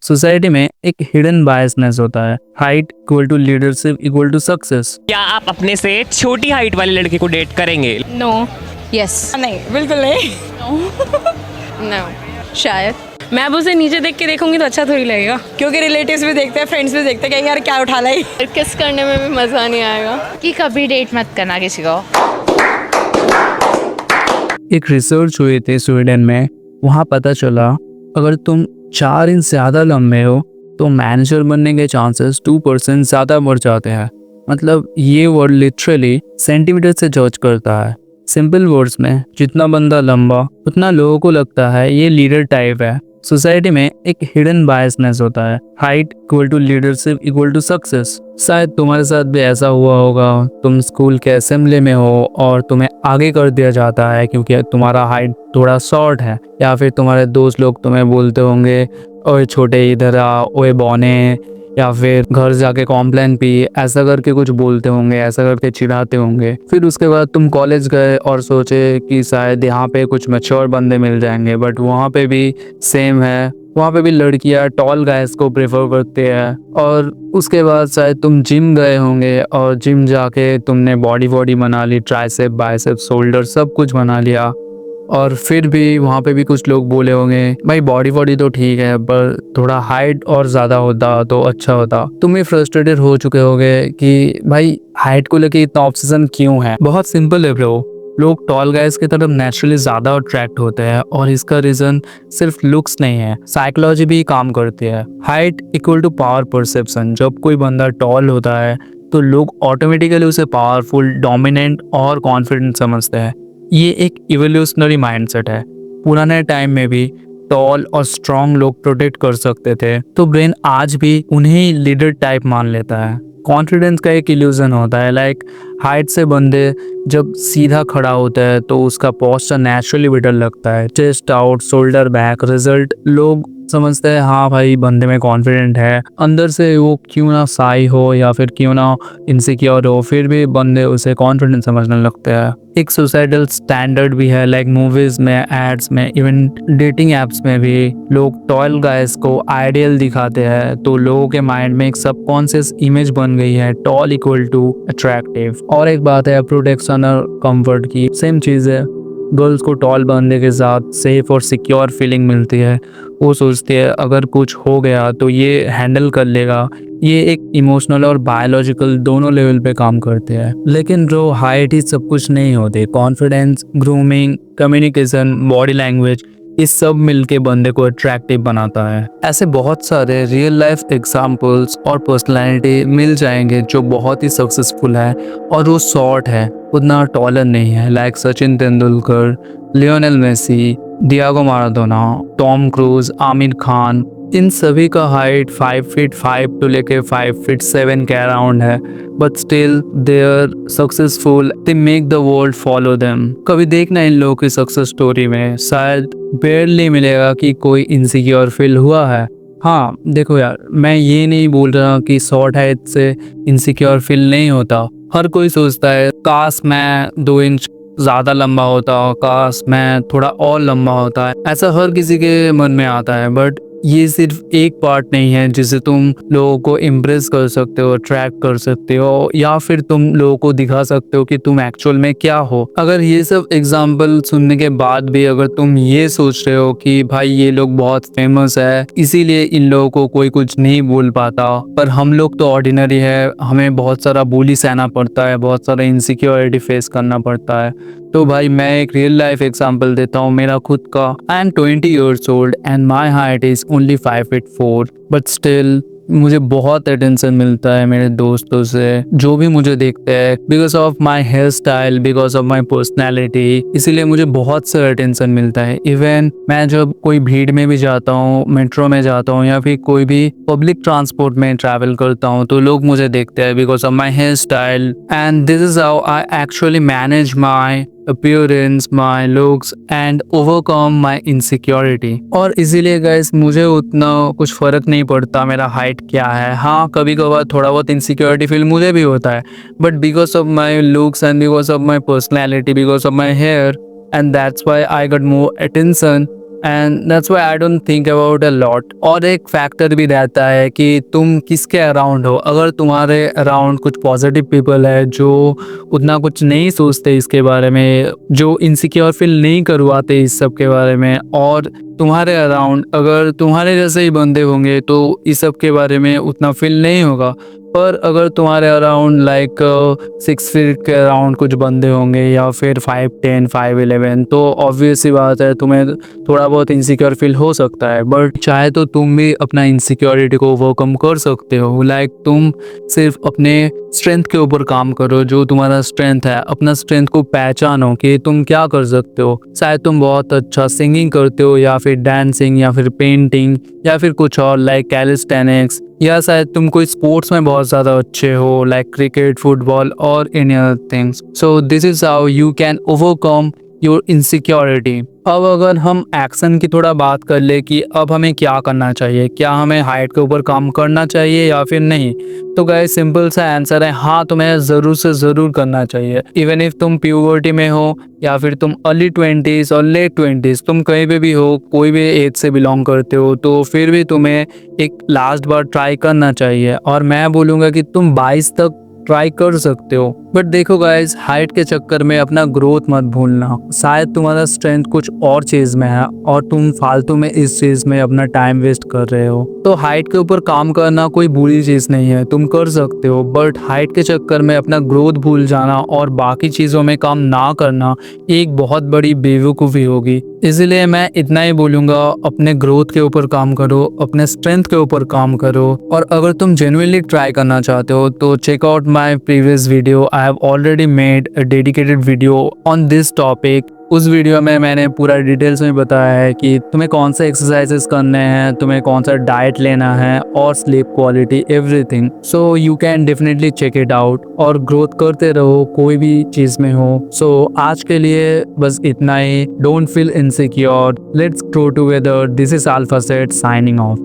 Society में एक hidden biasness होता है। Height equal to leadership equal to success. क्या आप अपने से छोटी हाइट वाले लड़के को डेट करेंगे? नो। यस। नहीं, बिल्कुल नहीं। नो। शायद। मैं अब उसे नीचे देख के देखूंगी तो अच्छा थोड़ी लगेगा, क्योंकि रिलेटिव्स भी देखते हैं, फ्रेंड्स भी देखते हैं, कहीं यार क्या उठा लाई। किस करने में भी मज़ा नहीं आएगा। कि कभी डेट मत करना किसी को। एक रिसर्च हुई थी स्वीडन में। वहाँ पता चला अगर तुम 4 इंच ज़्यादा लंबे हो तो मैनेजर बनने के चांसेस 2% ज़्यादा बढ़ जाते हैं। मतलब ये वर्ड लिटरली सेंटीमीटर से जज करता है। सिंपल वर्ड्स में जितना बंदा लंबा उतना लोगों को लगता है ये लीडर टाइप है। सोसाइटी में एक हिडन बायसनेस होता है। Height equal to leadership equal to success. शायद तुम्हारे साथ भी ऐसा हुआ होगा। तुम स्कूल के असेंबली में हो और तुम्हें आगे कर दिया जाता है क्योंकि तुम्हारा हाइट थोड़ा शॉर्ट है, या फिर तुम्हारे दोस्त लोग तुम्हें बोलते होंगे ओए छोटे इधर आ, ओए बौने, या फिर घर जाके कॉम्प्लेन पी, ऐसा करके कुछ बोलते होंगे, ऐसा करके चिढ़ाते होंगे। फिर उसके बाद तुम कॉलेज गए और सोचे कि शायद यहाँ पे कुछ मैच्योर बंदे मिल जाएंगे, बट वहाँ पे भी सेम है। वहाँ पे भी लड़कियाँ टॉल गाइस को प्रेफर करते हैं। और उसके बाद शायद तुम जिम गए होंगे और जिम जाके तुमने बॉडी बना ली, ट्राइसेप बाइसेप शोल्डर सब कुछ बना लिया, और फिर भी वहाँ पे भी कुछ लोग बोले होंगे भाई बॉडी तो ठीक है पर थोड़ा हाइट और ज़्यादा होता तो अच्छा होता। तुम भी फ्रस्ट्रेटेड हो चुके होगे कि भाई हाइट को लेके इतना ऑब्सेशन क्यों है। बहुत सिंपल है ब्रो, लोग टॉल गाइज की तरफ नेचुरली ज़्यादा अट्रैक्ट होते हैं और इसका रीज़न सिर्फ लुक्स नहीं है, साइकोलॉजी भी काम करती है। Height equal to power perception. जब कोई बंदा टॉल होता है तो लोग ऑटोमेटिकली उसे पावरफुल, डोमिनेंट और कॉन्फिडेंट समझते हैं। ये एक इवोल्यूशनरी माइंडसेट है। पुराने टाइम में भी टॉल और स्ट्रॉन्ग लोग प्रोटेक्ट कर सकते थे, तो ब्रेन आज भी उन्हें लीडर टाइप मान लेता है। कॉन्फिडेंस का एक इल्यूजन होता है, लाइक हाइट से बंदे जब सीधा खड़ा होता है तो उसका पोस्चर नेचुरली बेटर लगता है, chest out, shoulder back. Result लोग समझते हैं हाँ भाई बंदे में कॉन्फिडेंट है। अंदर से वो क्यों ना साई हो या फिर क्यों ना इनसिक्योर हो, फिर भी बंदे उसे कॉन्फिडेंट समझने लगते हैं। एक सोसाइटल स्टैंडर्ड भी है, लाइक मूवीज में, एड्स में, इवन डेटिंग एप्स में भी लोग टॉल गाइस को आइडियल दिखाते हैं, तो लोगों के माइंड में एक सबकॉन्शियस इमेज बन गई है, टॉल इक्वल टू अट्रैक्टिव। और एक बात है प्रोटेक्शन और कंफर्ट की, सेम चीज़ है। गर्ल्स को टॉल बनने के साथ सेफ और सिक्योर फीलिंग मिलती है। वो सोचती है अगर कुछ हो गया तो ये हैंडल कर लेगा। ये एक इमोशनल और बायोलॉजिकल दोनों लेवल पे काम करते हैं। लेकिन जो हाइट ही सब कुछ नहीं होती, confidence, grooming, communication, body language, इस सब मिलके बंदे को अट्रैक्टिव बनाता है। ऐसे बहुत सारे रियल लाइफ एग्जाम्पल्स और पर्सनैलिटी मिल जाएंगे जो बहुत ही सक्सेसफुल है और वो शॉर्ट है, उतना टॉलर नहीं है, like Sachin Tendulkar, Lionel Messi, Diego Maradona, Tom Cruise, Aamir Khan. इन सभी का हाइट 5 फीट 5 to लेके 5 फीट 7 के अराउंड है, but still they are successful, they make the world follow them. कभी देखना इन लोगों की सक्सेस स्टोरी में शायद बेयरली मिलेगा कि कोई इनसिक्योर फील हुआ है। हाँ देखो यार, मैं ये नहीं बोल रहा कि शॉर्ट हाइट से इनसिक्योर फील नहीं होता। हर कोई सोचता है काश मैं 2 इंच ज़्यादा लंबा होता, काश मैं थोड़ा और लंबा होता, ऐसा हर किसी के मन में आता है। बट ये सिर्फ एक पार्ट नहीं है जिसे तुम लोगों को इम्प्रेस कर सकते हो, ट्रैक कर सकते हो, या फिर तुम लोगों को दिखा सकते हो कि तुम एक्चुअल में क्या हो। अगर ये सब एग्जाम्पल सुनने के बाद भी अगर तुम ये सोच रहे हो कि भाई ये लोग बहुत फेमस है इसीलिए इन लोगों को कोई कुछ नहीं बोल पाता, पर हम लोग तो ऑर्डिनरी है, हमें बहुत सारा bully सहना पड़ता है, बहुत सारा इनसिक्योरिटी फेस करना पड़ता है, तो भाई मैं एक रियल लाइफ एग्जांपल देता हूँ मेरा खुद का। I am 20 years old and my height is only 5 feet 4, but still मुझे बहुत अटेंशन मिलता है मेरे दोस्तों से, जो भी मुझे देखते हैं, because of my hair style, because of my personality, इसीलिए मुझे बहुत से अटेंशन मिलता है। इवन मैं जब कोई भीड़ में भी जाता हूँ, मेट्रो में जाता हूँ या फिर कोई भी पब्लिक ट्रांसपोर्ट में ट्रैवल करता हूँ, तो लोग मुझे देखते हैं because of my hair style. And this is how I actually manage my appearance, my looks and overcome my insecurity। और इसीलिए गाइस मुझे उतना कुछ फर्क नहीं पड़ता मेरा हाइट क्या है। हाँ कभी कभार थोड़ा बहुत इनसिक्योरिटी फील मुझे भी होता है, but because of my looks and because of my personality, because of my hair, and that's why I got more attention and that's why I don't think about a lot. और एक factor भी रहता है कि तुम किसके around हो। अगर तुम्हारे अराउंड कुछ पॉजिटिव पीपल है जो उतना कुछ नहीं सोचते इसके बारे में, जो इनसिक्योर फील नहीं करवाते इस सब के बारे में, और तुम्हारे अराउंड अगर तुम्हारे जैसे ही बंदे होंगे तो इस सब के बारे में उतना फील नहीं होगा। पर अगर तुम्हारे अराउंड लाइक 6 फीट के अराउंड कुछ बंदे होंगे या फिर 5'10", 5'11", तो ऑब्वियस सी बात है तुम्हें थोड़ा बहुत इनसिक्योर फील हो सकता है। बट चाहे तो तुम भी अपना इनसिक्योरिटी को ओवरकम कर सकते हो। लाइक तुम सिर्फ अपने स्ट्रेंथ के ऊपर काम करो, जो तुम्हारा स्ट्रेंथ है अपना स्ट्रेंथ को पहचानो कि तुम क्या कर सकते हो। शायद तुम बहुत अच्छा सिंगिंग करते हो या फिर डांसिंग या फिर पेंटिंग या फिर कुछ और लाइक कैलिस्थेनिक्स, या शायद तुम कोई स्पोर्ट्स में बहुत ज़्यादा अच्छे हो लाइक क्रिकेट, फुटबॉल और any other things. So this is how you can overcome your insecurity. अब अगर हम एक्शन की थोड़ा बात कर ले कि अब हमें क्या करना चाहिए, क्या हमें हाइट के ऊपर काम करना चाहिए या फिर नहीं, तो गाइस सिंपल सा आंसर है हाँ, तुम्हें ज़रूर से ज़रूर करना चाहिए। इवन इफ तुम प्यूबर्टी में हो या फिर तुम अर्ली 20s और लेट 20s, तुम कहीं पे भी हो, कोई भी एज से बिलोंग करते हो, तो फिर भी तुम्हें एक लास्ट बार ट्राई करना चाहिए। और मैं बोलूँगा कि तुम 22 तक ट्राई कर सकते हो। बट देखो गाइज, हाइट के चक्कर में अपना ग्रोथ मत भूलना। शायद तुम्हारा स्ट्रेंथ कुछ और चीज़ में है और तुम फालतू में इस चीज़ में अपना टाइम वेस्ट कर रहे हो। तो हाइट के ऊपर काम करना कोई बुरी चीज़ नहीं है, तुम कर सकते हो। बट हाइट के चक्कर में अपना ग्रोथ भूल जाना और बाकी चीज़ों में काम ना करना एक बहुत बड़ी बेवकूफ़ी होगी। इसलिए मैं इतना ही बोलूँगा, अपने ग्रोथ के ऊपर काम करो, अपने स्ट्रेंथ के ऊपर काम करो। और अगर तुम जेन्युइनली ट्राई करना चाहते हो तो check out my previous video. I have already made a dedicated video on this topic. उस वीडियो में मैंने पूरा डिटेल्स में बताया है कि तुम्हें कौन से एक्सरसाइजेस करने हैं, तुम्हें कौन सा डाइट लेना है और sleep quality, everything. So you can definitely check it out और ग्रोथ करते रहो कोई भी चीज़ में हो। सो आज के लिए बस इतना ही। Don't feel insecure, let's grow together. This is alpha set signing of.